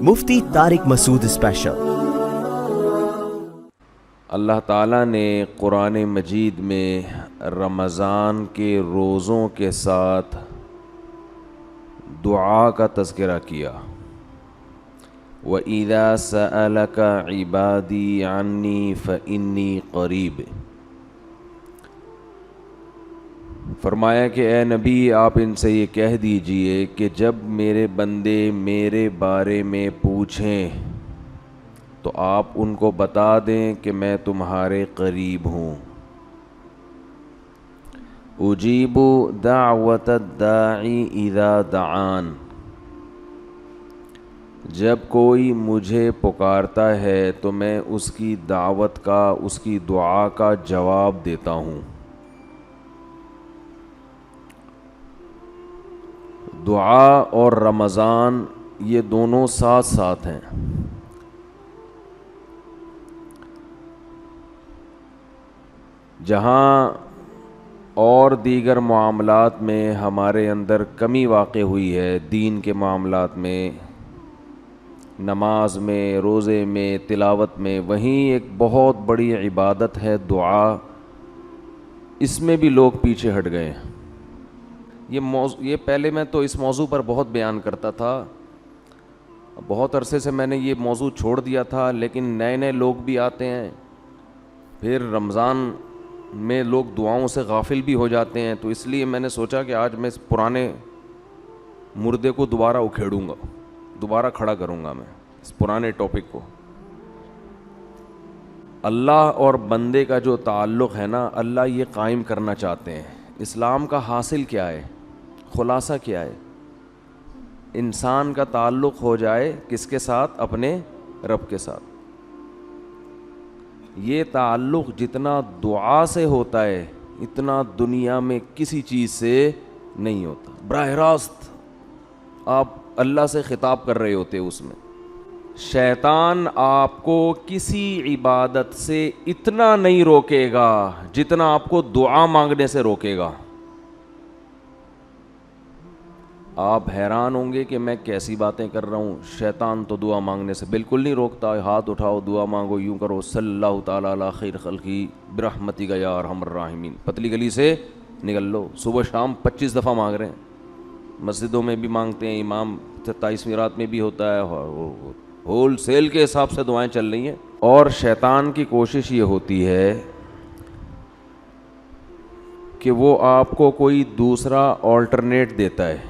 مفتی طارق مسعود special. اللہ تعالیٰ نے قرآن مجید میں رمضان کے روزوں کے ساتھ دعا کا تذکرہ کیا۔ وَإِذَا سَأَلَكَ عِبَادِي عَنِّي فَإِنِّي قَرِيبٌ، فرمایا کہ اے نبی آپ ان سے یہ کہہ دیجئے کہ جب میرے بندے میرے بارے میں پوچھیں تو آپ ان کو بتا دیں کہ میں تمہارے قریب ہوں۔ اجیب دعوت الداعی اذا دعان، جب کوئی مجھے پکارتا ہے تو میں اس کی دعوت کا، اس کی دعا کا جواب دیتا ہوں۔ دعا اور رمضان یہ دونوں ساتھ ساتھ ہیں۔ جہاں اور دیگر معاملات میں ہمارے اندر کمی واقع ہوئی ہے، دین کے معاملات میں، نماز میں، روزے میں، تلاوت میں، وہیں ایک بہت بڑی عبادت ہے دعا، اس میں بھی لوگ پیچھے ہٹ گئے ہیں۔ یہ پہلے میں تو اس موضوع پر بہت بیان کرتا تھا، بہت عرصے سے میں نے یہ موضوع چھوڑ دیا تھا، لیکن نئے نئے لوگ بھی آتے ہیں، پھر رمضان میں لوگ دعاؤں سے غافل بھی ہو جاتے ہیں، تو اس لیے میں نے سوچا کہ آج میں اس پرانے مردے کو دوبارہ اکھیڑوں گا، دوبارہ کھڑا کروں گا میں اس پرانے ٹاپک کو۔ اللہ اور بندے کا جو تعلق ہے نا، اللہ یہ قائم کرنا چاہتے ہیں۔ اسلام کا حاصل کیا ہے، خلاصہ کیا ہے؟ انسان کا تعلق ہو جائے کس کے ساتھ؟ اپنے رب کے ساتھ۔ یہ تعلق جتنا دعا سے ہوتا ہے اتنا دنیا میں کسی چیز سے نہیں ہوتا۔ براہ راست آپ اللہ سے خطاب کر رہے ہوتے اس میں۔ شیطان آپ کو کسی عبادت سے اتنا نہیں روکے گا جتنا آپ کو دعا مانگنے سے روکے گا۔ آپ حیران ہوں گے کہ میں کیسی باتیں کر رہا ہوں، شیطان تو دعا مانگنے سے بالکل نہیں روکتا۔ ہاتھ اٹھاؤ، دعا مانگو، یوں کرو، صلی اللہ تعالیٰ علی خیر خلقی برحمتک یا ارحم الراحمین، پتلی گلی سے نکل لو۔ صبح شام 25 دفعہ مانگ رہے ہیں، مسجدوں میں بھی مانگتے ہیں، امام 27ویں رات میں بھی ہوتا ہے، ہول سیل کے حساب سے دعائیں چل رہی ہیں۔ اور شیطان کی کوشش یہ ہوتی ہے کہ وہ آپ کو کوئی دوسرا آلٹرنیٹ دیتا ہے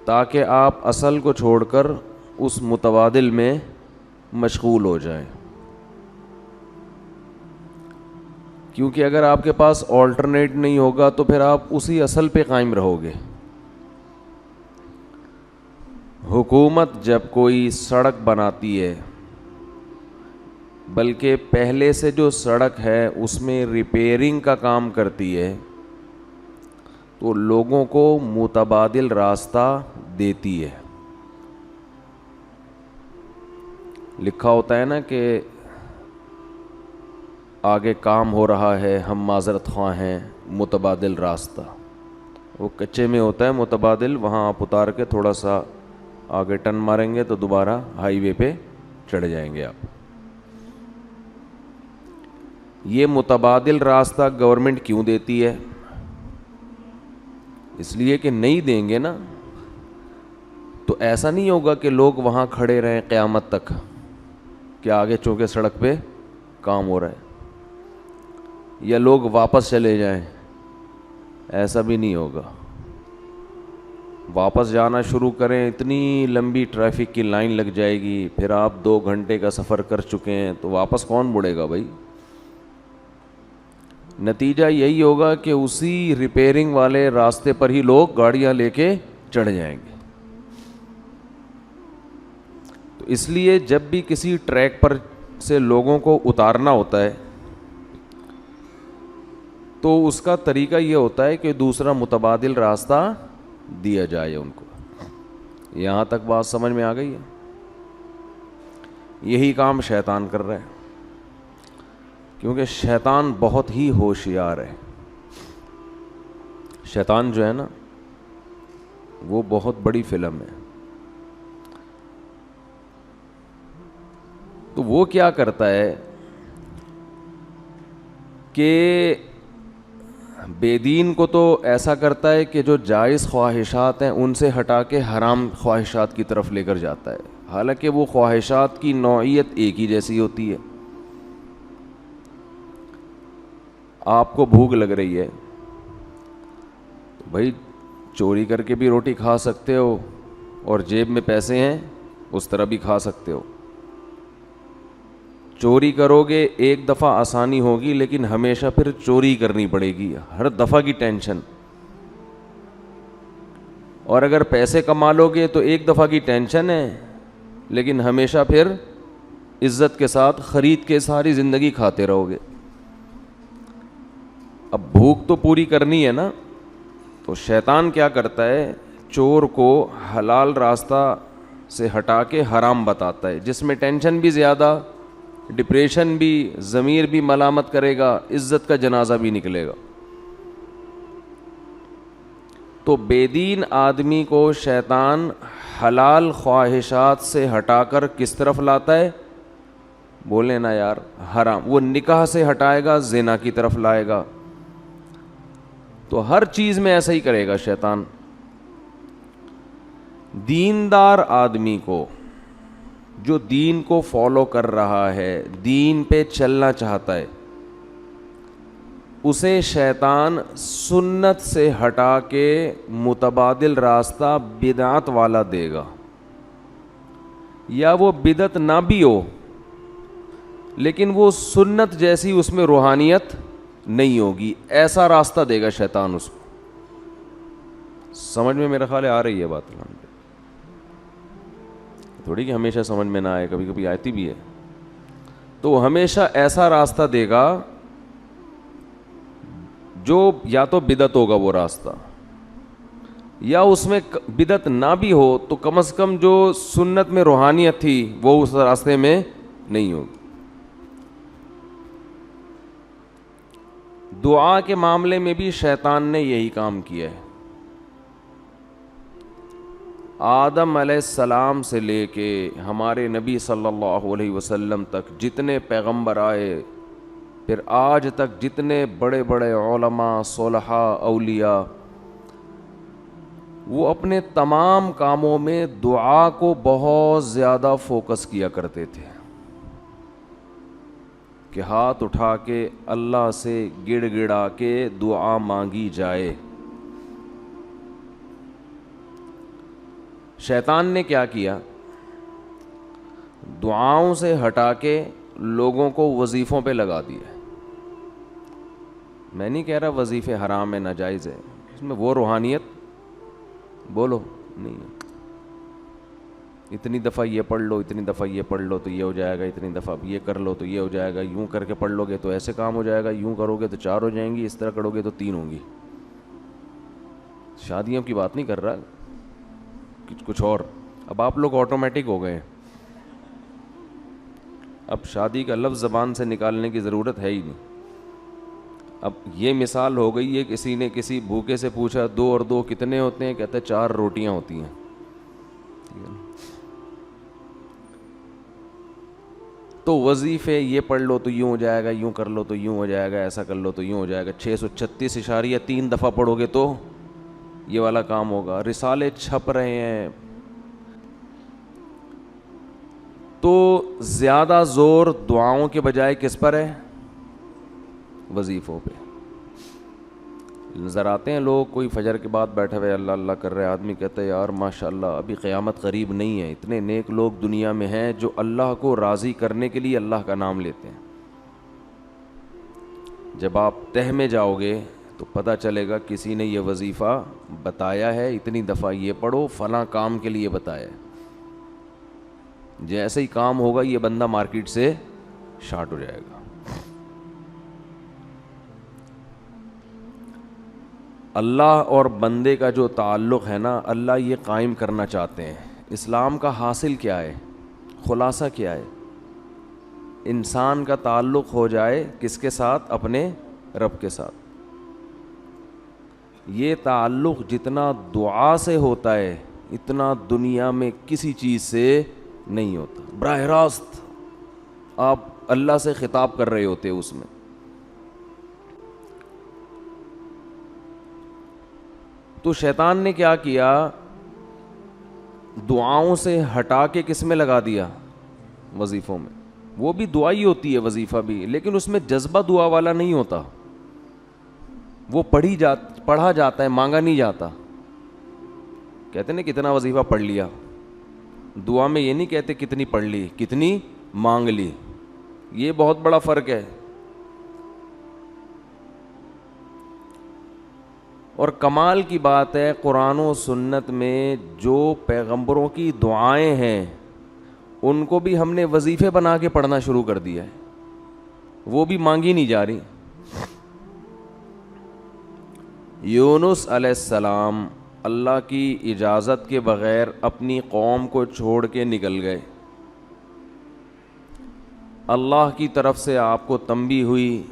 تاکہ آپ اصل کو چھوڑ کر اس متبادل میں مشغول ہو جائیں، کیونکہ اگر آپ کے پاس آلٹرنیٹ نہیں ہوگا تو پھر آپ اسی اصل پہ قائم رہو گے۔ حکومت جب کوئی سڑک بناتی ہے، بلکہ پہلے سے جو سڑک ہے اس میں ریپیئرنگ کا کام کرتی ہے، تو لوگوں کو متبادل راستہ دیتی ہے۔ لکھا ہوتا ہے نا کہ آگے کام ہو رہا ہے، ہم معذرت خواہ ہیں، متبادل راستہ۔ وہ کچے میں ہوتا ہے متبادل، وہاں آپ اتار کے تھوڑا سا آگے ٹرن ماریں گے تو دوبارہ ہائی وے پہ چڑھ جائیں گے آپ۔ یہ متبادل راستہ گورنمنٹ کیوں دیتی ہے؟ اس لیے کہ نہیں دیں گے نا تو ایسا نہیں ہوگا کہ لوگ وہاں کھڑے رہیں قیامت تک کہ آگے چونکہ سڑک پہ کام ہو رہا ہے، یا لوگ واپس چلے جائیں، ایسا بھی نہیں ہوگا۔ واپس جانا شروع کریں، اتنی لمبی ٹریفک کی لائن لگ جائے گی، پھر آپ 2 گھنٹے کا سفر کر چکے ہیں تو واپس کون مڑے گا بھائی؟ نتیجہ یہی ہوگا کہ اسی ریپیئرنگ والے راستے پر ہی لوگ گاڑیاں لے کے چڑھ جائیں گے۔ تو اس لیے جب بھی کسی ٹریک پر سے لوگوں کو اتارنا ہوتا ہے تو اس کا طریقہ یہ ہوتا ہے کہ دوسرا متبادل راستہ دیا جائے ان کو۔ یہاں تک بات سمجھ میں آ گئی ہے؟ یہی کام شیطان کر رہا ہے، کیونکہ شیطان بہت ہی ہوشیار ہے۔ شیطان جو ہے نا وہ بہت بڑی فلم ہے، تو وہ کیا کرتا ہے کہ بے دین کو تو ایسا کرتا ہے کہ جو جائز خواہشات ہیں ان سے ہٹا کے حرام خواہشات کی طرف لے کر جاتا ہے، حالانکہ وہ خواہشات کی نوعیت ایک ہی جیسی ہوتی ہے. آپ کو بھوک لگ رہی ہے تو بھائی چوری کر کے بھی روٹی کھا سکتے ہو اور جیب میں پیسے ہیں اس طرح بھی کھا سکتے ہو. چوری کرو گے ایک دفعہ آسانی ہوگی لیکن ہمیشہ پھر چوری کرنی پڑے گی، ہر دفعہ کی ٹینشن. اور اگر پیسے کما لو گے تو ایک دفعہ کی ٹینشن ہے لیکن ہمیشہ پھر عزت کے ساتھ خرید کے ساری زندگی کھاتے رہو گے. اب بھوک تو پوری کرنی ہے نا، تو شیطان کیا کرتا ہے، چور کو حلال راستہ سے ہٹا کے حرام بتاتا ہے، جس میں ٹینشن بھی زیادہ، ڈپریشن بھی، ضمیر بھی ملامت کرے گا، عزت کا جنازہ بھی نکلے گا. تو بے دین آدمی کو شیطان حلال خواہشات سے ہٹا کر کس طرف لاتا ہے؟ بولے نا یار، حرام. وہ نکاح سے ہٹائے گا، زنا کی طرف لائے گا. تو ہر چیز میں ایسا ہی کرے گا شیطان. دیندار آدمی کو، جو دین کو فالو کر رہا ہے، دین پہ چلنا چاہتا ہے، اسے شیطان سنت سے ہٹا کے متبادل راستہ بدعت والا دے گا. یا وہ بدعت نہ بھی ہو لیکن وہ سنت جیسی اس میں روحانیت نہیں ہوگی، ایسا راستہ دے گا شیطان اس کو. سمجھ میں میرا خیال ہے آ رہی ہے بات؟ تھوڑی کہ ہمیشہ سمجھ میں نہ آئے، کبھی کبھی آتی بھی ہے. تو ہمیشہ ایسا راستہ دے گا جو یا تو بدعت ہوگا وہ راستہ، یا اس میں بدعت نہ بھی ہو تو کم از کم جو سنت میں روحانیت تھی وہ اس راستے میں نہیں ہوگی. دعا کے معاملے میں بھی شیطان نے یہی کام کیا ہے. آدم علیہ السلام سے لے کے ہمارے نبی صلی اللہ علیہ وسلم تک جتنے پیغمبر آئے، پھر آج تک جتنے بڑے بڑے علماء، صلحاء، اولیاء، وہ اپنے تمام کاموں میں دعا کو بہت زیادہ فوکس کیا کرتے تھے کہ ہاتھ اٹھا کے اللہ سے گڑ گڑا کے دعا مانگی جائے. شیطان نے کیا کیا، دعاؤں سے ہٹا کے لوگوں کو وظیفوں پہ لگا دیا. میں نہیں کہہ رہا وظیفے حرام ہے، ناجائز ہے، اس میں وہ روحانیت بولو نہیں ہے. اتنی دفعہ یہ پڑھ لو، اتنی دفعہ یہ پڑھ لو تو یہ ہو جائے گا، اتنی دفعہ یہ کر لو تو یہ ہو جائے گا، یوں کر کے پڑھ لو گے تو ایسے کام ہو جائے گا، یوں کرو گے تو 4 ہو جائیں گی، اس طرح کرو گے تو 3 ہوں گی. شادیوں کی بات نہیں کر رہا، کچھ اور. اب آپ لوگ آٹومیٹک ہو گئے ہیں، اب شادی کا لفظ زبان سے نکالنے کی ضرورت ہے ہی نہیں. اب یہ مثال ہو گئی ہے، کسی نے کسی بھوکے سے پوچھا 2 اور 2 کتنے ہوتے ہیں، کہتا ہے 4 روٹیاں ہوتی ہیں. تو وظیفے یہ پڑھ لو تو یوں ہو جائے گا، یوں کر لو تو یوں ہو جائے گا، ایسا کر لو تو یوں ہو جائے گا، 636.3 دفعہ پڑھو گے تو یہ والا کام ہوگا. رسالے چھپ رہے ہیں. تو زیادہ زور دعاؤں کے بجائے کس پر ہے؟ وظیفوں پہ. نظر آتے ہیں لوگ، کوئی فجر کے بعد بیٹھے ہوئے اللہ اللہ کر رہے، آدمی کہتا ہے یار ماشاءاللہ ابھی قیامت قریب نہیں ہے. اتنے نیک لوگ دنیا میں ہیں جو اللہ کو راضی کرنے کے لیے اللہ کا نام لیتے ہیں. جب آپ تہ میں جاؤ گے تو پتہ چلے گا کسی نے یہ وظیفہ بتایا ہے، اتنی دفعہ یہ پڑھو، فلاں کام کے لیے بتایا ہے. جیسے ہی کام ہوگا یہ بندہ مارکیٹ سے شارٹ ہو جائے گا. اللہ اور بندے کا جو تعلق ہے نا، اللہ یہ قائم کرنا چاہتے ہیں. اسلام کا حاصل کیا ہے، خلاصہ کیا ہے؟ انسان کا تعلق ہو جائے کس کے ساتھ؟ اپنے رب کے ساتھ. یہ تعلق جتنا دعا سے ہوتا ہے اتنا دنیا میں کسی چیز سے نہیں ہوتا. براہ راست آپ اللہ سے خطاب کر رہے ہوتے اس میں. تو شیطان نے کیا کیا, دعاؤں سے ہٹا کے کس میں لگا دیا, وظیفوں میں. وہ بھی دعا ہی ہوتی ہے وظیفہ بھی, لیکن اس میں جذبہ دعا والا نہیں ہوتا. وہ پڑھا جاتا ہے, مانگا نہیں جاتا. کہتے ہیں نا کتنا وظیفہ پڑھ لیا, دعا میں یہ نہیں کہتے کتنی پڑھ لی, کتنی مانگ لی. یہ بہت بڑا فرق ہے. اور کمال کی بات ہے, قرآن و سنت میں جو پیغمبروں کی دعائیں ہیں ان کو بھی ہم نے وظیفے بنا کے پڑھنا شروع کر دیا ہے, وہ بھی مانگی نہیں جا رہی. یونس علیہ السلام اللہ کی اجازت کے بغیر اپنی قوم کو چھوڑ کے نکل گئے. اللہ کی طرف سے آپ کو تنبیہ ہوئی,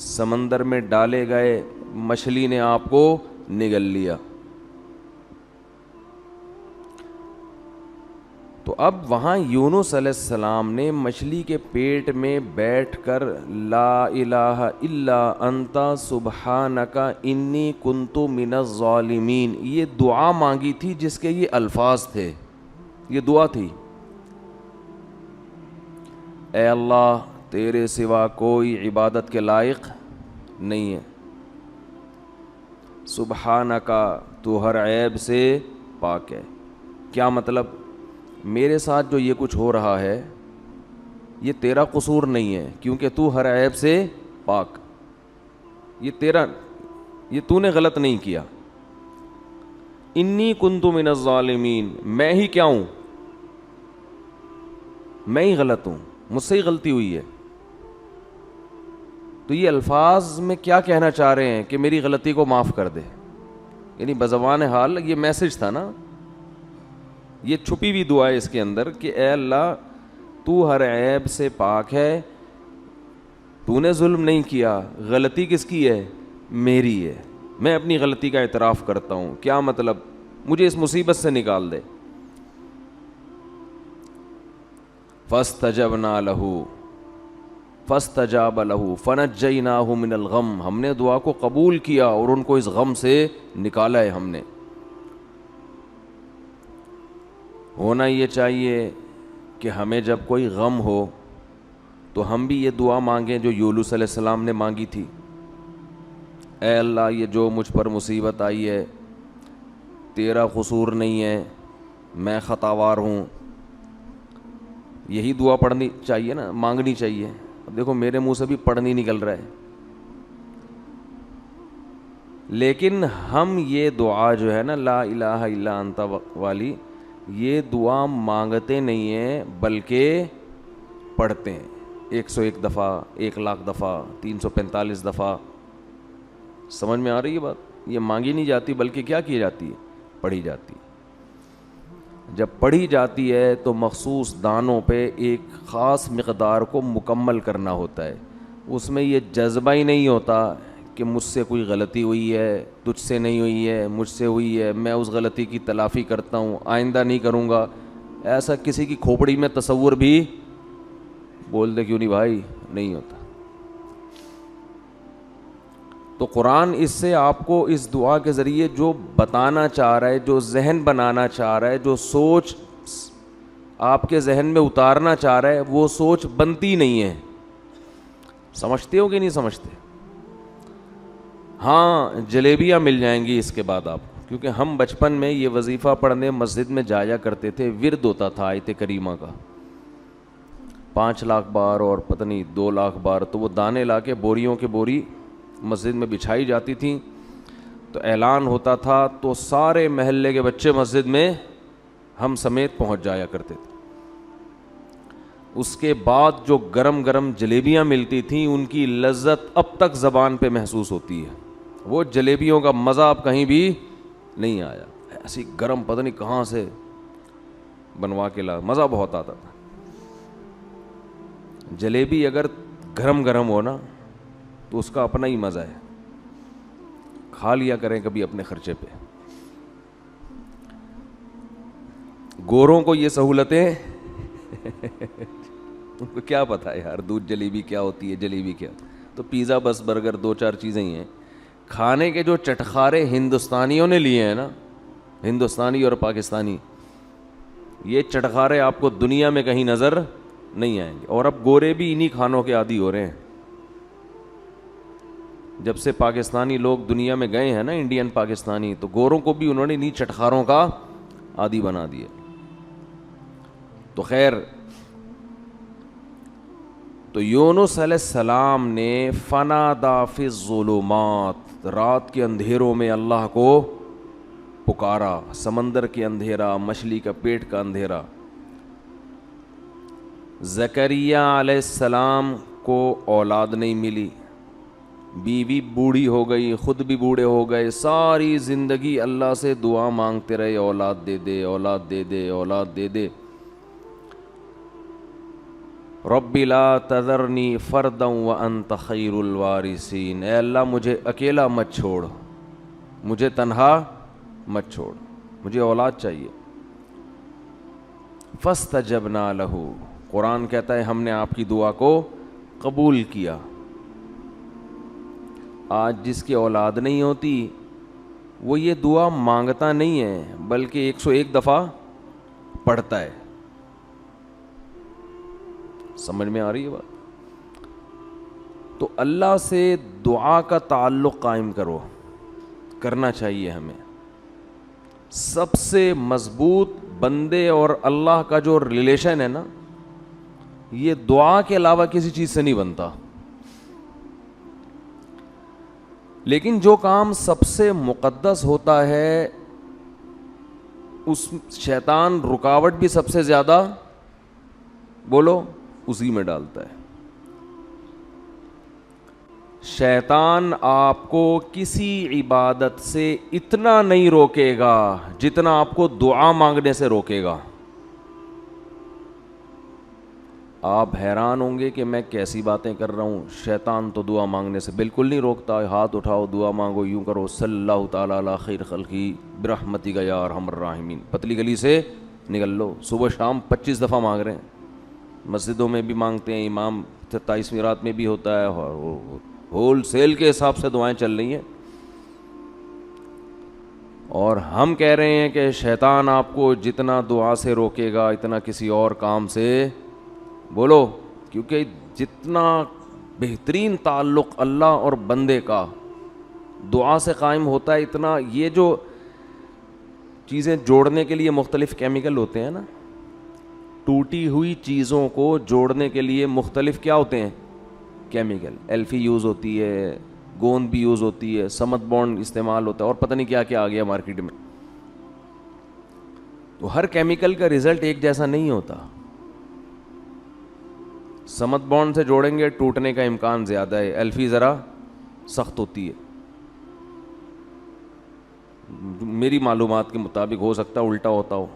سمندر میں ڈالے گئے, مچھلی نے آپ کو نگل لیا. تو اب وہاں یونس علیہ السلام نے مچھلی کے پیٹ میں بیٹھ کر لا الہ الا انت سبحانک انی کنت من الظالمین یہ دعا مانگی تھی, جس کے یہ الفاظ تھے. یہ دعا تھی, اے اللہ تیرے سوا کوئی عبادت کے لائق نہیں ہے, سبحانکا تو ہر عیب سے پاک ہے. کیا مطلب, میرے ساتھ جو یہ کچھ ہو رہا ہے یہ تیرا قصور نہیں ہے, کیونکہ تو ہر عیب سے پاک, یہ تو نے غلط نہیں کیا. انی کنت من الظالمین, میں ہی کیا ہوں, میں ہی غلط ہوں, مجھ سے ہی غلطی ہوئی ہے. تو یہ الفاظ میں کیا کہنا چاہ رہے ہیں کہ میری غلطی کو معاف کر دے, یعنی بزبان حال یہ میسج تھا نا, یہ چھپی ہوئی دعا ہے اس کے اندر کہ اے اللہ تو ہر عیب سے پاک ہے, تو نے ظلم نہیں کیا, غلطی کس کی ہے, میری ہے, میں اپنی غلطی کا اعتراف کرتا ہوں. کیا مطلب, مجھے اس مصیبت سے نکال دے. فاستجبنا له فاستجاب له فنجیناہ من الغم, ہم نے دعا کو قبول کیا اور ان کو اس غم سے نکالا ہے ہم نے. ہونا یہ چاہیے کہ ہمیں جب کوئی غم ہو تو ہم بھی یہ دعا مانگیں جو یونس علیہ السلام نے مانگی تھی, اے اللہ یہ جو مجھ پر مصیبت آئی ہے تیرا قصور نہیں ہے, میں خطاوار ہوں. یہی دعا پڑھنی چاہیے نا, مانگنی چاہیے. اب دیکھو میرے منہ سے بھی پڑھ نہیں نکل رہا ہے, لیکن ہم یہ دعا جو ہے نا لا الہ الا انت والی, یہ دعا مانگتے نہیں ہیں بلکہ پڑھتے ہیں 101 دفعہ, 1,00,000 دفعہ, 345 دفعہ. سمجھ میں آ رہی ہے بات, یہ مانگی نہیں جاتی بلکہ کیا کی جاتی ہے, پڑھی جاتی ہے. جب پڑھی جاتی ہے تو مخصوص دانوں پہ ایک خاص مقدار کو مکمل کرنا ہوتا ہے. اس میں یہ جذبہ ہی نہیں ہوتا کہ مجھ سے کوئی غلطی ہوئی ہے, تجھ سے نہیں ہوئی ہے, مجھ سے ہوئی ہے, میں اس غلطی کی تلافی کرتا ہوں, آئندہ نہیں کروں گا. ایسا کسی کی کھوپڑی میں تصور بھی بول دے کیوں نہیں بھائی, نہیں ہوتا. تو قرآن اس سے آپ کو اس دعا کے ذریعے جو بتانا چاہ رہا ہے, جو ذہن بنانا چاہ رہا ہے, جو سوچ آپ کے ذہن میں اتارنا چاہ رہا ہے, وہ سوچ بنتی نہیں ہے. سمجھتے ہو کہ نہیں سمجھتے؟ ہاں جلیبیاں مل جائیں گی اس کے بعد آپ کو, کیونکہ ہم بچپن میں یہ وظیفہ پڑھنے مسجد میں جایا کرتے تھے. ورد ہوتا تھا آیت کریمہ کا 5 لاکھ بار اور پتہ نہیں 2 لاکھ بار. تو وہ دانے لا کے بوریوں کے بوری مسجد میں بچھائی جاتی تھیں. تو اعلان ہوتا تھا تو سارے محلے کے بچے مسجد میں ہم سمیت پہنچ جایا کرتے تھے. اس کے بعد جو گرم گرم جلیبیاں ملتی تھیں ان کی لذت اب تک زبان پہ محسوس ہوتی ہے. وہ جلیبیوں کا مزہ اب کہیں بھی نہیں آیا. ایسی گرم پتہ نہیں کہاں سے بنوا کے لا, مزہ بہت آتا تھا. جلیبی اگر گرم گرم ہو نا تو اس کا اپنا ہی مزہ ہے. کھا لیا کریں کبھی اپنے خرچے پہ. گوروں کو یہ سہولتیں ان کو کیا پتہ ہے یار دودھ جلیبی کیا ہوتی ہے, جلیبی کیا. تو پیزا بس برگر 2-4 چیزیں ہی ہیں. کھانے کے جو چٹخارے ہندوستانیوں نے لیے ہیں نا, ہندوستانی اور پاکستانی, یہ چٹخارے آپ کو دنیا میں کہیں نظر نہیں آئیں گے. اور اب گورے بھی انہی کھانوں کے عادی ہو رہے ہیں. جب سے پاکستانی لوگ دنیا میں گئے ہیں نا, انڈین پاکستانی, تو گوروں کو بھی انہوں نے انہی چٹخاروں کا عادی بنا دیا. تو خیر, تو یونس علیہ السلام نے فنادا فی الظلمات, رات کے اندھیروں میں اللہ کو پکارا, سمندر کے اندھیرا, مچھلی کا پیٹ کا اندھیرا. زکریا علیہ السلام کو اولاد نہیں ملی, بیوی بوڑھی ہو گئی, خود بھی بوڑھے ہو گئے, ساری زندگی اللہ سے دعا مانگتے رہے, اولاد دے دے, اولاد دے دے, اولاد دے دے. رب لا تذرنی فردا وانت خیر الوارثین, اے اللہ مجھے اکیلا مت چھوڑ, مجھے تنہا مت چھوڑ, مجھے اولاد چاہیے. فاستجبنا لہ, قرآن کہتا ہے ہم نے آپ کی دعا کو قبول کیا. آج جس کی اولاد نہیں ہوتی وہ یہ دعا مانگتا نہیں ہے بلکہ 101 دفعہ پڑھتا ہے. سمجھ میں آ رہی ہے بات؟ تو اللہ سے دعا کا تعلق قائم کرنا چاہیے ہمیں. سب سے مضبوط بندے اور اللہ کا جو ریلیشن ہے نا, یہ دعا کے علاوہ کسی چیز سے نہیں بنتا. لیکن جو کام سب سے مقدس ہوتا ہے اس شیطان رکاوٹ بھی سب سے زیادہ بولو اسی میں ڈالتا ہے. شیطان آپ کو کسی عبادت سے اتنا نہیں روکے گا جتنا آپ کو دعا مانگنے سے روکے گا. آپ حیران ہوں گے کہ میں کیسی باتیں کر رہا ہوں. شیطان تو دعا مانگنے سے بالکل نہیں روکتا. ہاتھ اٹھاؤ, دعا مانگو, یوں کرو, صلی اللہ تعالیٰ علی خیر خلقی برحمتک یا ارحم الراحمین, پتلی گلی سے نکل لو. صبح شام 25 دفعہ مانگ رہے ہیں. مسجدوں میں بھی مانگتے ہیں, امام 27ویں رات میں بھی ہوتا ہے, اور ہول سیل کے حساب سے دعائیں چل رہی ہیں. اور ہم کہہ رہے ہیں کہ شیطان آپ کو جتنا دعا سے روکے گا اتنا کسی اور کام سے بولو, کیونکہ جتنا بہترین تعلق اللہ اور بندے کا دعا سے قائم ہوتا ہے, اتنا یہ جو چیزیں جوڑنے کے لیے مختلف کیمیکل ہوتے ہیں نا, ٹوٹی ہوئی چیزوں کو جوڑنے کے لیے مختلف کیا ہوتے ہیں کیمیکل. ایلفی یوز ہوتی ہے, گوند بھی یوز ہوتی ہے, سمت بانڈ استعمال ہوتا ہے, اور پتہ نہیں کیا کیا آ گیا مارکیٹ میں. تو ہر کیمیکل کا رزلٹ ایک جیسا نہیں ہوتا. سمت بانڈ سے جوڑیں گے ٹوٹنے کا امکان زیادہ ہے, ایلفی ذرا سخت ہوتی ہے. میری معلومات کے مطابق ہو سکتا ہے الٹا ہوتا ہو,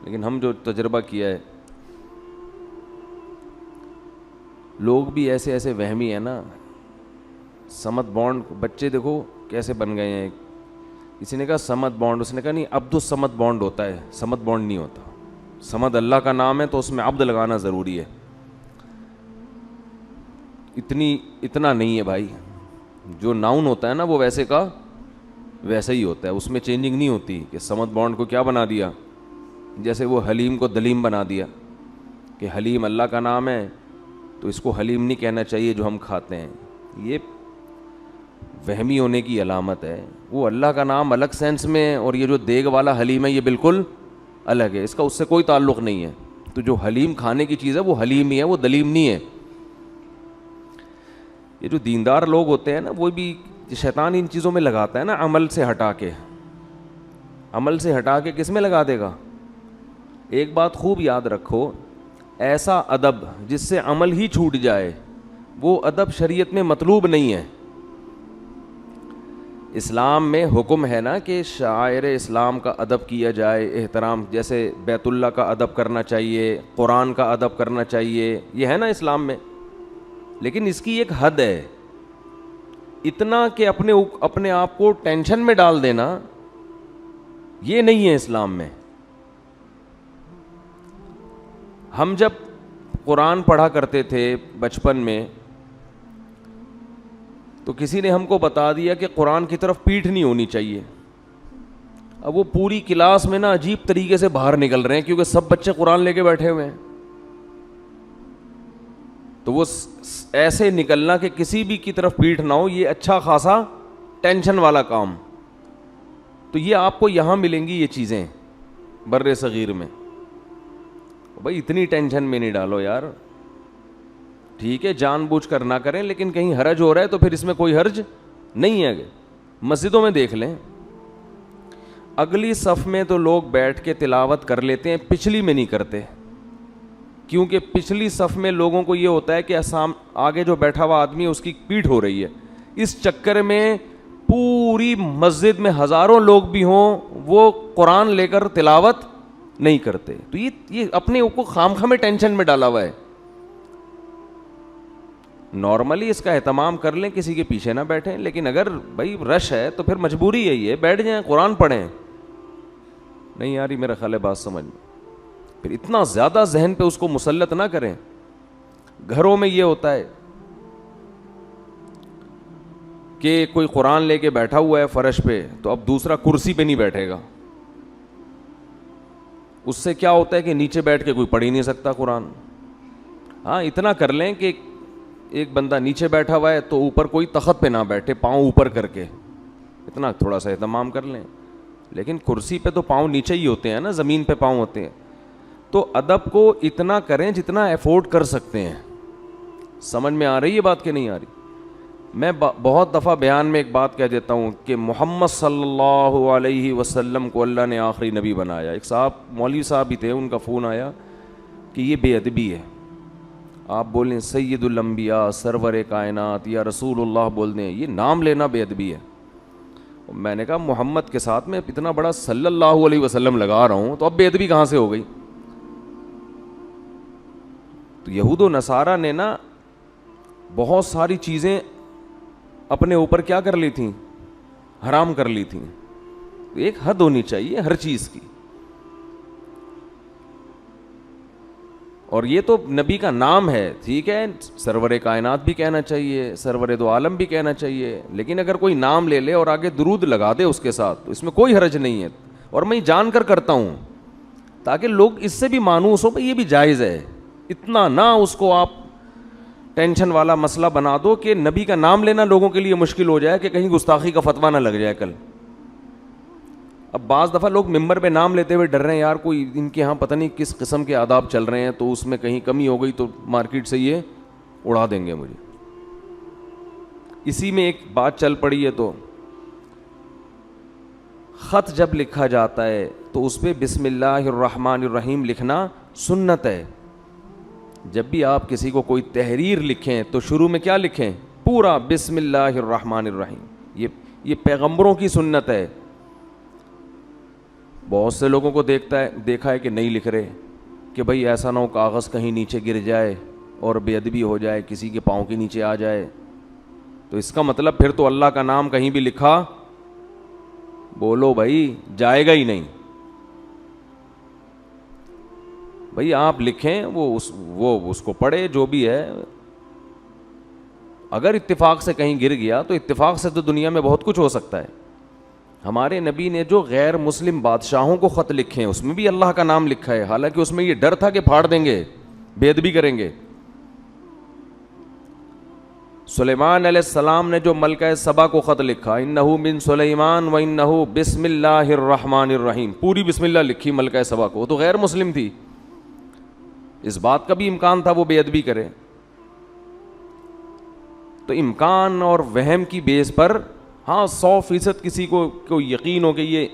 لیکن ہم جو تجربہ کیا ہے, لوگ بھی ایسے ایسے وہمی ہیں نا. سمت بانڈ بچے دیکھو کیسے بن گئے ہیں. کسی نے کہا سمت بانڈ, اس نے کہا نہیں عبد السمت بانڈ ہوتا ہے, سمت بانڈ نہیں ہوتا. سمت اللہ کا نام ہے تو اس میں عبد لگانا ضروری ہے. اتنا نہیں ہے بھائی. جو ناؤن ہوتا ہے نا وہ ویسے کا ویسا ہی ہوتا ہے, اس میں چینجنگ نہیں ہوتی. کہ سمت بانڈ کو کیا بنا دیا, جیسے وہ حلیم کو دلیم بنا دیا کہ حلیم اللہ کا نام ہے تو اس کو حلیم نہیں کہنا چاہیے جو ہم کھاتے ہیں. یہ وہمی ہونے کی علامت ہے. وہ اللہ کا نام الگ سینس میں, اور یہ جو دیگ والا حلیم ہے یہ بالکل الگ ہے, اس کا اس سے کوئی تعلق نہیں ہے. تو جو حلیم کھانے کی چیز ہے وہ حلیم ہی ہے, وہ دلیم نہیں ہے. یہ جو دیندار لوگ ہوتے ہیں نا, وہ بھی شیطان ان چیزوں میں لگاتا ہے نا, عمل سے ہٹا کے. عمل سے ہٹا کے کس میں لگا دے گا؟ ایک بات خوب یاد رکھو, ایسا ادب جس سے عمل ہی چھوٹ جائے وہ ادب شریعت میں مطلوب نہیں ہے. اسلام میں حکم ہے نا کہ شاعر اسلام کا ادب کیا جائے, احترام, جیسے بیت اللہ کا ادب کرنا چاہیے, قرآن کا ادب کرنا چاہیے, یہ ہے نا اسلام میں. لیکن اس کی ایک حد ہے. اتنا کہ اپنے آپ کو ٹینشن میں ڈال دینا, یہ نہیں ہے اسلام میں. ہم جب قرآن پڑھا کرتے تھے بچپن میں تو کسی نے ہم کو بتا دیا کہ قرآن کی طرف پیٹھ نہیں ہونی چاہیے. اب وہ پوری کلاس میں نا عجیب طریقے سے باہر نکل رہے ہیں کیونکہ سب بچے قرآن لے کے بیٹھے ہوئے ہیں. تو وہ ایسے نکلنا کہ کسی بھی کی طرف پیٹھ نہ ہو, یہ اچھا خاصا ٹینشن والا کام. تو یہ آپ کو یہاں ملیں گی یہ چیزیں بر صغیر میں. بھائی اتنی ٹینشن میں نہیں ڈالو یار, ٹھیک ہے جان بوجھ کر نہ کریں, لیکن کہیں حرج ہو رہا ہے تو پھر اس میں کوئی حرج نہیں ہے. مسجدوں میں دیکھ لیں, اگلی صف میں تو لوگ بیٹھ کے تلاوت کر لیتے ہیں, پچھلی میں نہیں کرتے, کیونکہ پچھلی صف میں لوگوں کو یہ ہوتا ہے کہ آگے جو بیٹھا ہوا آدمی ہے اس کی پیٹھ ہو رہی ہے. اس چکر میں پوری مسجد میں ہزاروں لوگ بھی ہوں وہ قرآن لے کر تلاوت نہیں کرتے. تو یہ اپنے کو خامخواہ میں ٹینشن میں ڈالا ہوا ہے. نارملی اس کا اہتمام کر لیں, کسی کے پیچھے نہ بیٹھیں, لیکن اگر بھائی رش ہے تو پھر مجبوری ہے یہ بیٹھ جائیں قرآن پڑھیں. نہیں یار میرا خیال ہے بات سمجھ میں, پھر اتنا زیادہ ذہن پہ اس کو مسلط نہ کریں. گھروں میں یہ ہوتا ہے کہ کوئی قرآن لے کے بیٹھا ہوا ہے فرش پہ, تو اب دوسرا کرسی پہ نہیں بیٹھے گا. اس سے کیا ہوتا ہے کہ نیچے بیٹھ کے کوئی پڑھ ہی نہیں سکتا قرآن. ہاں اتنا کر لیں کہ ایک بندہ نیچے بیٹھا ہوا ہے تو اوپر کوئی تخت پہ نہ بیٹھے, پاؤں اوپر کر کے, اتنا تھوڑا سا اہتمام کر لیں. لیکن کرسی پہ تو پاؤں نیچے ہی ہوتے ہیں نا, زمین پہ پاؤں ہوتے ہیں. تو ادب کو اتنا کریں جتنا افورڈ کر سکتے ہیں. سمجھ میں آ رہی ہے بات کہ نہیں آ رہی؟ میں بہت دفعہ بیان میں ایک بات کہہ دیتا ہوں کہ محمد صلی اللہ علیہ وسلم کو اللہ نے آخری نبی بنایا. ایک صاحب مولوی صاحب بھی تھے, ان کا فون آیا کہ یہ بے ادبی ہے. آپ بولیں سید الانبیاء, سرور کائنات, یا رسول اللہ بول دیں, یہ نام لینا بے ادبی ہے. میں نے کہا محمد کے ساتھ میں اتنا بڑا صلی اللہ علیہ وسلم لگا رہا ہوں, تو اب بے ادبی کہاں سے ہو گئی؟ تو یہود و نصارہ نے نا بہت ساری چیزیں اپنے اوپر کیا کر لی تھیں, حرام کر لی تھیں. ایک حد ہونی چاہیے ہر چیز کی. اور یہ تو نبی کا نام ہے, ٹھیک ہے, سرور کائنات بھی کہنا چاہیے, سرور دو عالم بھی کہنا چاہیے, لیکن اگر کوئی نام لے لے اور آگے درود لگا دے اس کے ساتھ تو اس میں کوئی حرج نہیں ہے. اور میں جان کر کرتا ہوں تاکہ لوگ اس سے بھی مانوس ہو بھائی یہ بھی جائز ہے. اتنا نہ اس کو آپ ٹینشن والا مسئلہ بنا دو کہ نبی کا نام لینا لوگوں کے لیے مشکل ہو جائے کہ کہیں گستاخی کا فتویٰ نہ لگ جائے کل. اب بعض دفعہ لوگ ممبر پہ نام لیتے ہوئے ڈر رہے ہیں, یار کوئی ان کے ہاں پتہ نہیں کس قسم کے آداب چل رہے ہیں, تو اس میں کہیں کمی ہو گئی تو مارکیٹ سے یہ اڑا دیں گے مجھے. اسی میں ایک بات چل پڑی ہے, تو خط جب لکھا جاتا ہے تو اس پہ بسم اللہ الرحمن الرحیم لکھنا سنت ہے. جب بھی آپ کسی کو کوئی تحریر لکھیں تو شروع میں کیا لکھیں؟ پورا بسم اللہ الرحمن الرحیم. یہ پیغمبروں کی سنت ہے. بہت سے لوگوں کو دیکھا ہے کہ نہیں لکھ رہے, کہ بھئی ایسا نہ ہو کاغذ کہیں نیچے گر جائے اور بے ادبی ہو جائے, کسی کے پاؤں کے نیچے آ جائے. تو اس کا مطلب پھر تو اللہ کا نام کہیں بھی لکھا, بولو بھائی, جائے گا ہی نہیں. بھئی آپ لکھیں, وہ اس کو پڑھے جو بھی ہے. اگر اتفاق سے کہیں گر گیا تو اتفاق سے تو دنیا میں بہت کچھ ہو سکتا ہے. ہمارے نبی نے جو غیر مسلم بادشاہوں کو خط لکھے ہیں اس میں بھی اللہ کا نام لکھا ہے, حالانکہ اس میں یہ ڈر تھا کہ پھاڑ دیں گے, بے ادبی کریں گے. سلیمان علیہ السلام نے جو ملکہ سبا کو خط لکھا, انہو من سلیمان و انہو بسم اللہ الرحمن الرحیم, پوری بسم اللہ لکھی ملکہ سبا کو, وہ تو غیر مسلم تھی. اس بات کا بھی امکان تھا وہ بے ادبی کرے. تو امکان اور وہم کی بیس پر ہاں 100% کسی کو یقین ہو کہ یہ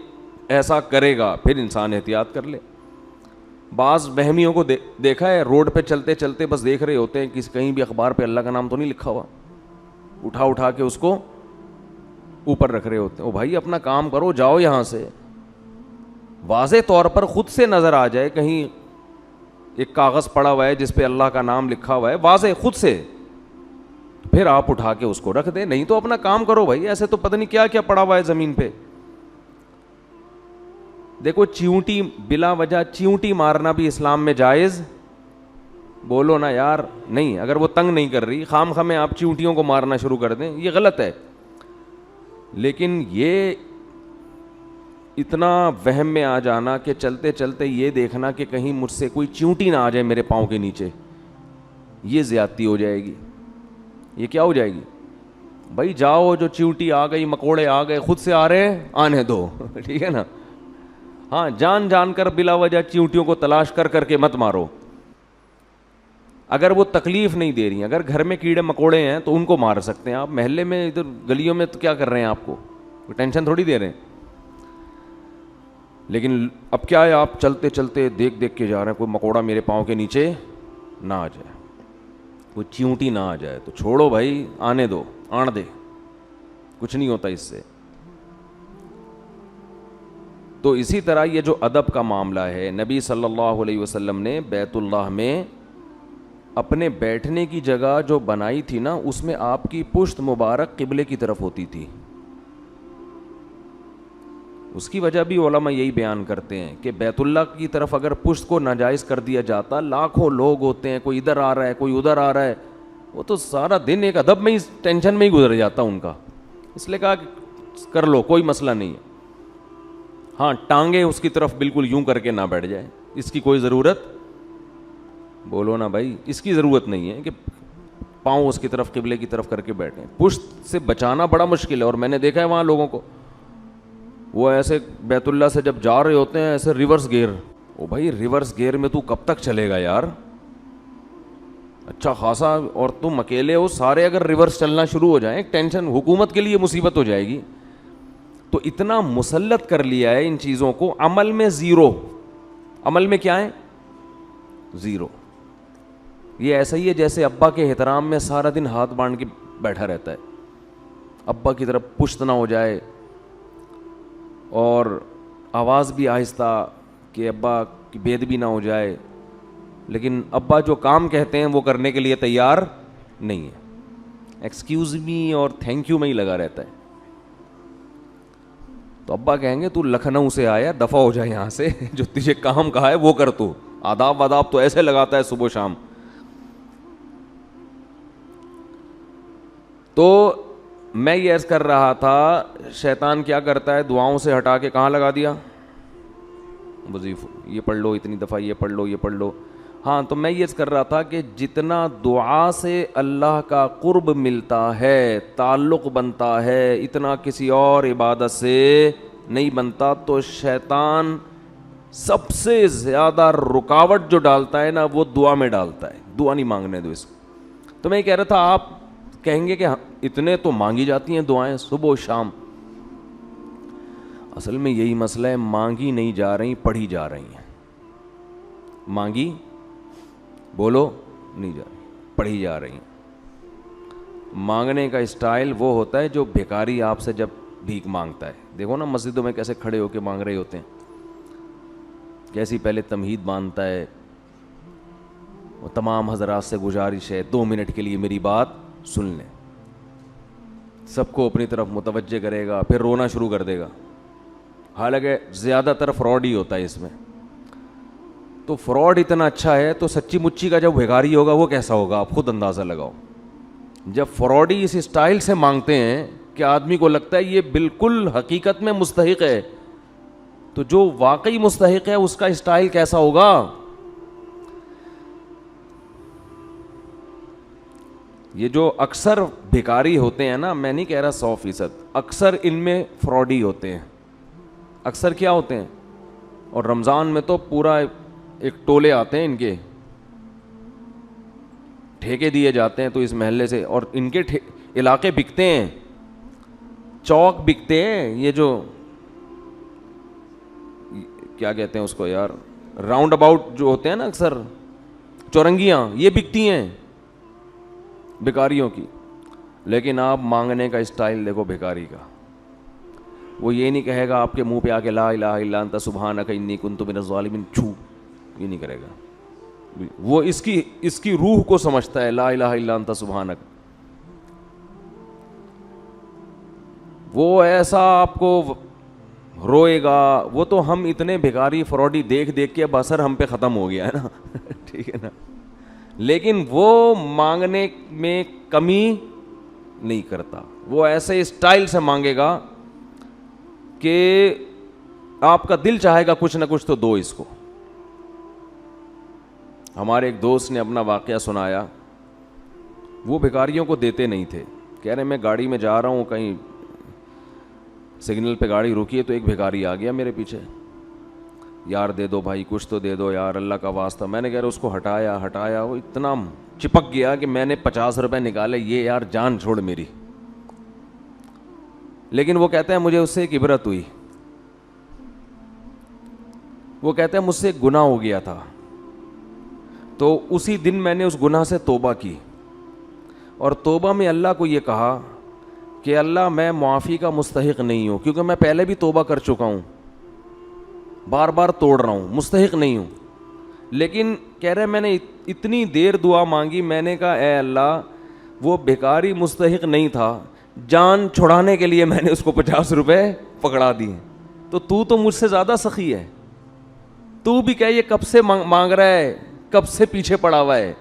ایسا کرے گا, پھر انسان احتیاط کر لے. بعض وہمیوں کو دیکھا ہے روڈ پہ چلتے چلتے بس دیکھ رہے ہوتے ہیں کہ کہیں بھی اخبار پہ اللہ کا نام تو نہیں لکھا ہوا, اٹھا کے اس کو اوپر رکھ رہے ہوتے ہیں. او بھائی اپنا کام کرو, جاؤ یہاں سے. واضح طور پر خود سے نظر آ جائے کہیں ایک کاغذ پڑا ہوا ہے جس پہ اللہ کا نام لکھا ہوا ہے, واضح خود سے, پھر آپ اٹھا کے اس کو رکھ دیں. نہیں تو اپنا کام کرو بھائی, ایسے تو پتہ نہیں کیا کیا پڑا ہوا ہے زمین پہ. دیکھو چیونٹی, بلا وجہ چیونٹی مارنا بھی اسلام میں جائز بولو نا یار. نہیں, اگر وہ تنگ نہیں کر رہی, خام خامے آپ چیونٹیوں کو مارنا شروع کر دیں, یہ غلط ہے. لیکن یہ اتنا وہم میں آ جانا کہ چلتے چلتے یہ دیکھنا کہ کہیں مجھ سے کوئی چیونٹی نہ آ جائے میرے پاؤں کے نیچے, یہ زیادتی ہو جائے گی. یہ کیا ہو جائے گی بھائی؟ جاؤ, جو چیونٹی آ گئی, مکوڑے آ گئے, خود سے آ رہے ہیں, آنے دو. ٹھیک ہے نا. ہاں, جان جان کر بلا وجہ چیونٹیوں کو تلاش کر کر کے مت مارو. اگر وہ تکلیف نہیں دے رہی ہیں, اگر گھر میں کیڑے مکوڑے ہیں تو ان کو مار سکتے ہیں آپ. محلے میں ادھر گلیوں میں تو کیا کر رہے ہیں, آپ کو کوئی ٹینشن تھوڑی دے رہے ہیں. لیکن اب کیا ہے, آپ چلتے چلتے دیکھ دیکھ کے جا رہے ہیں کوئی مکوڑا میرے پاؤں کے نیچے نہ آ جائے, کوئی چیونٹی نہ آ جائے, تو چھوڑو بھائی, آنے دو, آن دے, کچھ نہیں ہوتا اس سے. تو اسی طرح یہ جو ادب کا معاملہ ہے, نبی صلی اللہ علیہ وسلم نے بیت اللہ میں اپنے بیٹھنے کی جگہ جو بنائی تھی نا, اس میں آپ کی پشت مبارک قبلے کی طرف ہوتی تھی. اس کی وجہ بھی علماء یہی بیان کرتے ہیں کہ بیت اللہ کی طرف اگر پشت کو ناجائز کر دیا جاتا, لاکھوں لوگ ہوتے ہیں, کوئی ادھر آ رہا ہے, کوئی ادھر آ رہا ہے, وہ تو سارا دن ایک ادب میں ہی, ٹینشن میں ہی گزر جاتا ان کا. اس لیے کہا کہ کر لو, کوئی مسئلہ نہیں ہے. ہاں, ٹانگیں اس کی طرف بالکل یوں کر کے نہ بیٹھ جائے, اس کی کوئی ضرورت, بولو نا بھائی, اس کی ضرورت نہیں ہے کہ پاؤں اس کی طرف قبلے کی طرف کر کے بیٹھیں. پشت سے بچانا بڑا مشکل ہے, اور میں نے دیکھا ہے وہاں لوگوں کو, وہ ایسے بیت اللہ سے جب جا رہے ہوتے ہیں ایسے ریورس گیئر. او بھائی, ریورس گیئر میں تو کب تک چلے گا یار, اچھا خاصا, اور تم اکیلے ہو, سارے اگر ریورس چلنا شروع ہو جائیں, ٹینشن, حکومت کے لیے مصیبت ہو جائے گی. تو اتنا مسلط کر لیا ہے ان چیزوں کو, عمل میں زیرو. عمل میں کیا ہے؟ زیرو. یہ ایسا ہی ہے جیسے ابا کے احترام میں سارا دن ہاتھ باندھ کے بیٹھا رہتا ہے, ابا کی طرف پشت نہ ہو جائے, اور آواز بھی آہستہ کہ ابا کی بے ادبی نہ ہو جائے, لیکن ابا جو کام کہتے ہیں وہ کرنے کے لیے تیار نہیں ہے, ایکسکیوز می اور تھینک یو میں ہی لگا رہتا ہے. تو ابا کہیں گے تو لکھنؤ سے آیا, دفع ہو جائے یہاں سے, جو تجھے کام کہا ہے وہ کر, تو آداب واداب تو ایسے لگاتا ہے صبح شام. تو میں یہ عرض کر رہا تھا, شیطان کیا کرتا ہے, دعاؤں سے ہٹا کے کہاں لگا دیا, وظیفہ, یہ پڑھ لو اتنی دفعہ, یہ پڑھ لو, یہ پڑھ لو. ہاں, تو میں یہ عرض کر رہا تھا کہ جتنا دعا سے اللہ کا قرب ملتا ہے, تعلق بنتا ہے, اتنا کسی اور عبادت سے نہیں بنتا. تو شیطان سب سے زیادہ رکاوٹ جو ڈالتا ہے نا, وہ دعا میں ڈالتا ہے. دعا نہیں مانگنے دو اس کو. تو میں یہ کہہ رہا تھا, آپ کہیں گے کہ اتنے تو مانگی جاتی ہیں دعائیں صبح و شام. اصل میں یہی مسئلہ ہے, مانگی نہیں جا رہی, پڑھی جا رہی ہیں. مانگی, بولو, نہیں جا رہی, پڑھی جا رہی ہیں. مانگنے کا اسٹائل وہ ہوتا ہے جو بھیکاری آپ سے جب بھیک مانگتا ہے. دیکھو نا مسجدوں میں کیسے کھڑے ہو کے مانگ رہے ہوتے ہیں, کیسی پہلے تمہید باندھتا ہے. وہ تمام حضرات سے گزارش ہے 2 منٹ کے لیے میری بات سن لیں. سب کو اپنی طرف متوجہ کرے گا, پھر رونا شروع کر دے گا. حالانکہ زیادہ تر فراڈ ہی ہوتا ہے اس میں. تو فراڈ اتنا اچھا ہے, تو سچی مچی کا جب بھیکاری ہوگا وہ کیسا ہوگا, آپ خود اندازہ لگاؤ. جب فراڈی اس اسٹائل سے مانگتے ہیں کہ آدمی کو لگتا ہے یہ بالکل حقیقت میں مستحق ہے, تو جو واقعی مستحق ہے اس کا اسٹائل کیسا ہوگا. یہ جو اکثر بھکاری ہوتے ہیں نا, میں نہیں کہہ رہا 100%, اکثر ان میں فراڈی ہوتے ہیں. اکثر کیا ہوتے ہیں, اور رمضان میں تو پورا ایک ٹولے آتے ہیں ان کے, ٹھیکے دیے جاتے ہیں تو اس محلے سے, اور ان کے علاقے بکتے ہیں, چوک بکتے ہیں. یہ جو کیا کہتے ہیں اس کو یار, راؤنڈ اباؤٹ جو ہوتے ہیں نا, اکثر چورنگیاں, یہ بکتی ہیں بھکاریوں کی. لیکن آپ مانگنے کا اسٹائل دیکھو بھکاری کا, وہ یہ نہیں کہے گا آپ کے منہ پہ آ کے لا الہ الا انت سبحانک انی کنت من الظالمین, چھو, یہ نہیں کرے گا. وہ اس کی روح کو سمجھتا ہے, لا الہ الا انت سبحانک. وہ ایسا آپ کو روئے گا. وہ تو ہم اتنے بھکاری فراڈی دیکھ دیکھ کے اب اثر ہم پہ ختم ہو گیا ہے نا. ٹھیک ہے نا, لیکن وہ مانگنے میں کمی نہیں کرتا. وہ ایسے اسٹائل سے مانگے گا کہ آپ کا دل چاہے گا کچھ نہ کچھ تو دو اس کو. ہمارے ایک دوست نے اپنا واقعہ سنایا. وہ بھکاریوں کو دیتے نہیں تھے. کہہ رہے میں گاڑی میں جا رہا ہوں, کہیں سگنل پہ گاڑی روکی ہے تو ایک بھکاری آ گیا میرے پیچھے, یار دے دو بھائی, کچھ تو دے دو یار, اللہ کا واسطہ. میں نے کہہ رہا اس کو ہٹایا, وہ اتنا چپک گیا کہ میں نے 50 روپے نکالے, یہ یار جان چھوڑ میری. لیکن وہ کہتے ہیں مجھے اس سے ایک عبرت ہوئی. وہ کہتے ہیں مجھ سے ایک گناہ ہو گیا تھا, تو اسی دن میں نے اس گناہ سے توبہ کی, اور توبہ میں اللہ کو یہ کہا کہ اللہ میں معافی کا مستحق نہیں ہوں, کیونکہ میں پہلے بھی توبہ کر چکا ہوں, بار بار توڑ رہا ہوں, مستحق نہیں ہوں. لیکن کہہ رہے میں نے اتنی دیر دعا مانگی, میں نے کہا اے اللہ وہ بھکاری مستحق نہیں تھا, جان چھڑانے کے لیے میں نے اس کو 50 روپے پکڑا دیے. تو مجھ سے زیادہ سخی ہے, تو بھی کہ یہ کب سے مانگ رہا ہے, کب سے پیچھے پڑا ہوا ہے,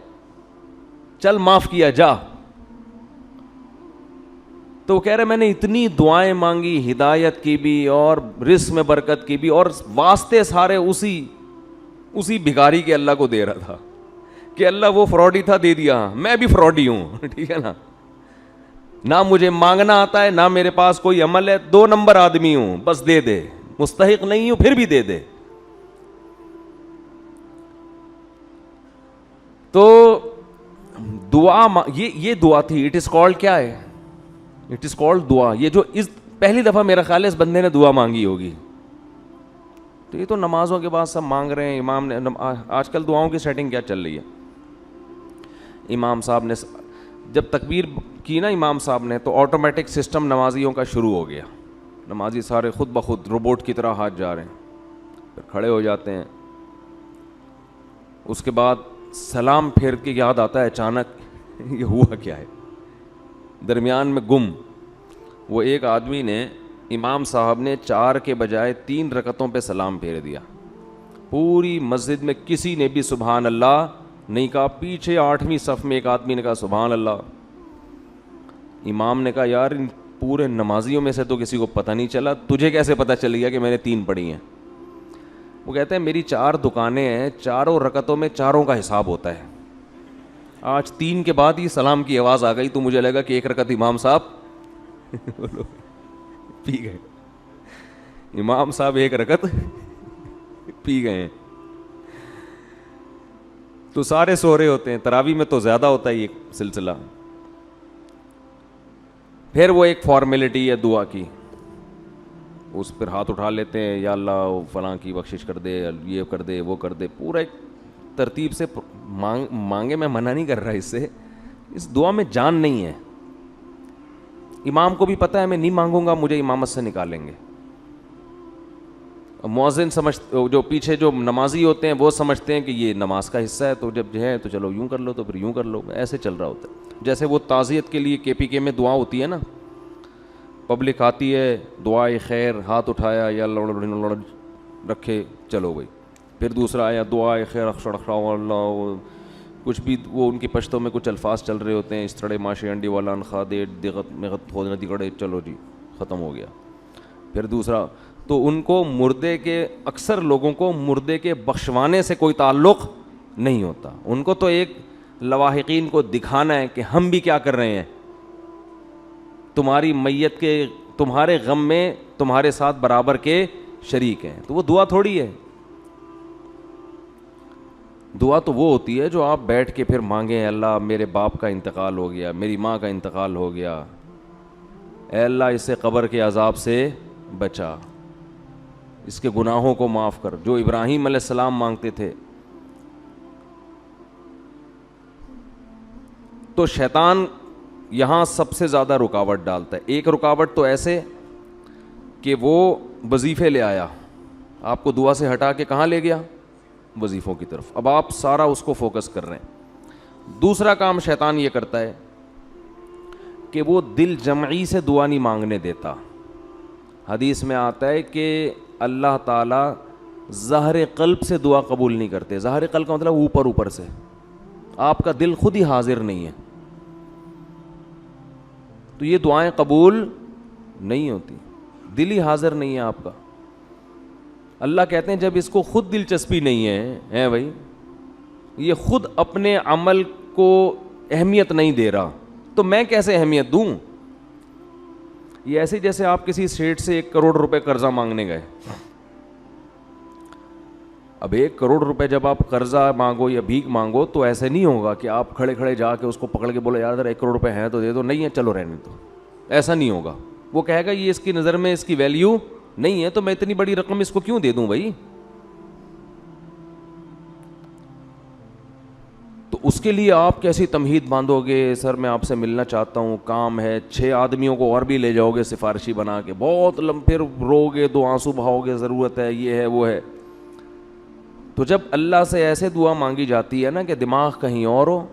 چل معاف کیا جا. تو کہہ رہے میں نے اتنی دعائیں مانگی, ہدایت کی بھی اور رزق میں برکت کی بھی, اور واسطے سارے اسی بھکاری کے اللہ کو دے رہا تھا کہ اللہ وہ فراڈی تھا, دے دیا, میں بھی فراڈی ہوں. ٹھیک ہے نا, نہ مجھے مانگنا آتا ہے, نہ میرے پاس کوئی عمل ہے, 2 نمبر آدمی ہوں, بس دے دے, مستحق نہیں ہوں پھر بھی دے دے. تو دعا یہ دعا تھی. اٹ از کالڈ کیا ہے, اٹ از کالڈ دعا. یہ جو اس پہلی دفعہ میرا خیال ہے اس بندے نے دعا مانگی ہوگی. تو یہ تو نمازوں کے بعد سب مانگ رہے ہیں. امام نے, آج کل دعاؤں کی سیٹنگ کیا چل رہی ہے, امام صاحب نے جب تکبیر کی نا امام صاحب نے, تو آٹومیٹک سسٹم نمازیوں کا شروع ہو گیا. نمازی سارے خود بخود روبوٹ کی طرح ہاتھ جا رہے ہیں, پھر کھڑے ہو جاتے ہیں. اس کے بعد سلام پھیر کے یاد آتا ہے اچانک یہ ہوا کیا ہے, درمیان میں گم. وہ ایک آدمی نے, امام صاحب نے 4 کے بجائے 3 رکعتوں پہ سلام پھیر دیا. پوری مسجد میں کسی نے بھی سبحان اللہ نہیں کہا. پیچھے 8ویں صف میں ایک آدمی نے کہا سبحان اللہ. امام نے کہا یار ان پورے نمازیوں میں سے تو کسی کو پتہ نہیں چلا, تجھے کیسے پتہ چل گیا کہ میں نے 3 پڑھی ہیں؟ وہ کہتے ہیں میری 4 دکانیں ہیں, 4 رکعتوں میں 4 کا حساب ہوتا ہے. آج 3 کے بعد ہی سلام کی آواز آ گئی, تو مجھے لگا کہ 1 رکعت امام صاحب پی گئے. امام صاحب 1 رکعت پی گئے ہیں. تو سارے سو رہے ہوتے ہیں. تراویح میں تو زیادہ ہوتا ہے یہ سلسلہ. پھر وہ ایک فارمیلٹی ہے دعا کی, اس پر ہاتھ اٹھا لیتے ہیں, یا اللہ فلاں کی بخشش کر دے, یہ کر دے, وہ کر دے. پورا ایک ترتیب سے مانگے. میں منع نہیں کر رہا اس سے, اس دعا میں جان نہیں ہے. امام کو بھی پتہ ہے میں نہیں مانگوں گا مجھے امامت سے نکالیں گے. مؤذن جو پیچھے جو نمازی ہوتے ہیں وہ سمجھتے ہیں کہ یہ نماز کا حصہ ہے, تو جب جو ہے تو چلو یوں کر لو, تو پھر یوں کر لو. ایسے چل رہا ہوتا ہے. جیسے وہ تعزیت کے لیے KPK میں دعا ہوتی ہے نا, پبلک آتی ہے, دعائے خیر, ہاتھ اٹھایا یا رکھے, چلو بھائی. پھر دوسرا آیا دعائے خیر اللہ, کچھ بھی وہ ان کی پشتوں میں کچھ الفاظ چل رہے ہوتے ہیں, اس طرح ماشی انڈی والا انخا دے دغت مغت کھودنا دگڑے, چلو جی ختم ہو گیا. پھر دوسرا, تو ان کو مردے کے, اکثر لوگوں کو مردے کے بخشوانے سے کوئی تعلق نہیں ہوتا. ان کو تو ایک لواحقین کو دکھانا ہے کہ ہم بھی کیا کر رہے ہیں, تمہاری میت کے, تمہارے غم میں تمہارے ساتھ برابر کے شریک ہیں. تو وہ دعا تھوڑی ہے. دعا تو وہ ہوتی ہے جو آپ بیٹھ کے پھر مانگیں, اللہ میرے باپ کا انتقال ہو گیا, میری ماں کا انتقال ہو گیا, اے اللہ اسے قبر کے عذاب سے بچا, اس کے گناہوں کو معاف کر, جو ابراہیم علیہ السلام مانگتے تھے. تو شیطان یہاں سب سے زیادہ رکاوٹ ڈالتا ہے. ایک رکاوٹ تو ایسے کہ وہ وظیفے لے آیا, آپ کو دعا سے ہٹا کے کہاں لے گیا, وظیفوں کی طرف. اب آپ سارا اس کو فوکس کر رہے ہیں. دوسرا کام شیطان یہ کرتا ہے کہ وہ دل جمعی سے دعا نہیں مانگنے دیتا. حدیث میں آتا ہے کہ اللہ تعالیٰ ظاہر قلب سے دعا قبول نہیں کرتے. ظاہر قلب کا مطلب اوپر سے, آپ کا دل خود ہی حاضر نہیں ہے تو یہ دعائیں قبول نہیں ہوتی. دل ہی حاضر نہیں ہے آپ کا. اللہ کہتے ہیں جب اس کو خود دلچسپی نہیں ہے بھائی, یہ خود اپنے عمل کو اہمیت نہیں دے رہا تو میں کیسے اہمیت دوں. یہ ایسے جیسے آپ کسی سیٹ سے 1 کروڑ روپے قرضہ مانگنے گئے. اب 1 کروڑ روپے جب آپ قرضہ مانگو یا بھیک مانگو تو ایسے نہیں ہوگا کہ آپ کھڑے کھڑے جا کے اس کو پکڑ کے بولو یار ذرا 1 کروڑ روپے ہیں تو دے دو, نہیں ہے چلو رہنے دو. ایسا نہیں ہوگا. وہ کہے گا یہ اس کی نظر میں اس کی ویلیو نہیں ہے تو میں اتنی بڑی رقم اس کو کیوں دے دوں بھائی. تو اس کے لیے آپ کیسی تمہید باندھو گے, سر میں آپ سے ملنا چاہتا ہوں, کام ہے, 6 آدمیوں کو اور بھی لے جاؤ گے سفارشی بنا کے, بہت پھر رو گے, 2 آنسو بہاؤ گے, ضرورت ہے, یہ ہے وہ ہے. تو جب اللہ سے ایسے دعا مانگی جاتی ہے نا کہ دماغ کہیں اور ہو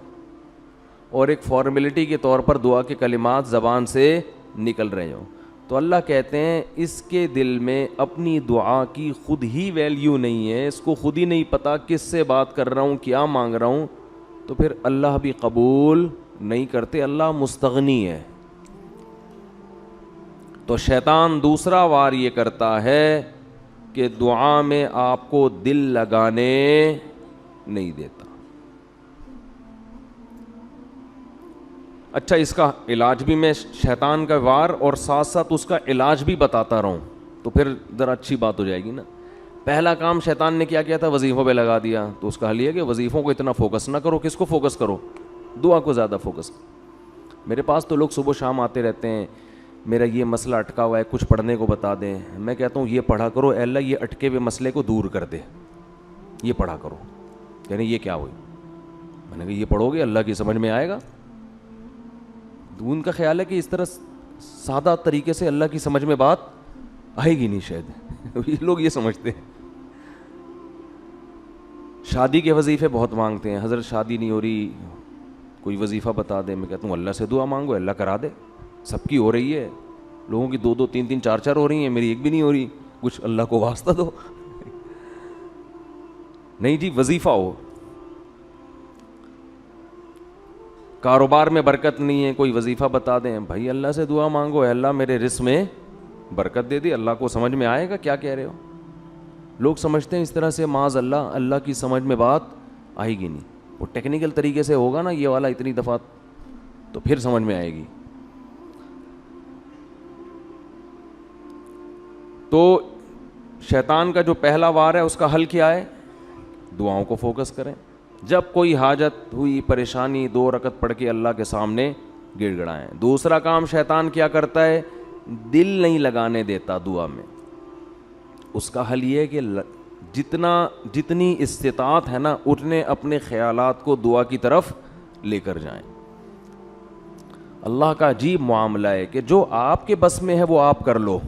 اور ایک فارمیلٹی کے طور پر دعا کے کلمات زبان سے نکل رہے ہوں, تو اللہ کہتے ہیں اس کے دل میں اپنی دعا کی خود ہی ویلیو نہیں ہے, اس کو خود ہی نہیں پتا کس سے بات کر رہا ہوں, کیا مانگ رہا ہوں, تو پھر اللہ بھی قبول نہیں کرتے. اللہ مستغنی ہے. تو شیطان دوسرا وار یہ کرتا ہے کہ دعا میں آپ کو دل لگانے نہیں دیتا. اچھا, اس کا علاج بھی میں شیطان کا وار اور ساتھ ساتھ اس کا علاج بھی بتاتا رہوں تو پھر ذرا اچھی بات ہو جائے گی نا. پہلا کام شیطان نے کیا کیا تھا, وظیفوں پہ لگا دیا. تو اس کا حل یہ کہ وظیفوں کو اتنا فوکس نہ کرو. کس کو فوکس کرو؟ دعا کو زیادہ فوکس کرو. میرے پاس تو لوگ صبح شام آتے رہتے ہیں, میرا یہ مسئلہ اٹکا ہوا ہے, کچھ پڑھنے کو بتا دیں. میں کہتا ہوں یہ پڑھا کرو, اے اللہ یہ اٹکے ہوئے مسئلے کو دور کر دے, یہ پڑھا کرو. یعنی یہ کیا ہوئی؟ میں نے کہا یہ پڑھو گے اللہ کی سمجھ میں آئے گا. تو ان کا خیال ہے کہ اس طرح سادہ طریقے سے اللہ کی سمجھ میں بات آئے گی نہیں شاید. یہ لوگ یہ سمجھتے ہیں. شادی کے وظیفے بہت مانگتے ہیں, حضرت شادی نہیں ہو رہی, کوئی وظیفہ بتا دے. میں کہتا ہوں اللہ سے دعا مانگو, اللہ کرا دے. سب کی ہو رہی ہے, لوگوں کی 2 3 4 ہو رہی ہیں, میری ایک بھی نہیں ہو رہی. کچھ اللہ کو واسطہ دو. نہیں جی, وظیفہ ہو. کاروبار میں برکت نہیں ہے, کوئی وظیفہ بتا دیں. بھائی اللہ سے دعا مانگو, اے اللہ میرے رزق میں برکت دے دی. اللہ کو سمجھ میں آئے گا کیا کہہ رہے ہو. لوگ سمجھتے ہیں اس طرح سے معاذ اللہ اللہ کی سمجھ میں بات آئے گی نہیں. وہ ٹیکنیکل طریقے سے ہوگا نا یہ والا اتنی دفعہ, تو پھر سمجھ میں آئے گی. تو شیطان کا جو پہلا وار ہے اس کا حل کیا ہے؟ دعاؤں کو فوکس کریں. جب کوئی حاجت ہوئی, پریشانی, 2 رکعت پڑھ کے اللہ کے سامنے گڑ گڑائیں. دوسرا کام شیطان کیا کرتا ہے, دل نہیں لگانے دیتا دعا میں. اس کا حل یہ ہے کہ جتنی استطاعت ہے نا اتنے اپنے خیالات کو دعا کی طرف لے کر جائیں. اللہ کا عجیب معاملہ ہے کہ جو آپ کے بس میں ہے وہ آپ کر لو,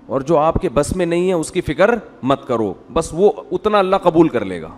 اور جو آپ کے بس میں نہیں ہے اس کی فکر مت کرو, بس وہ اتنا اللہ قبول کر لے گا.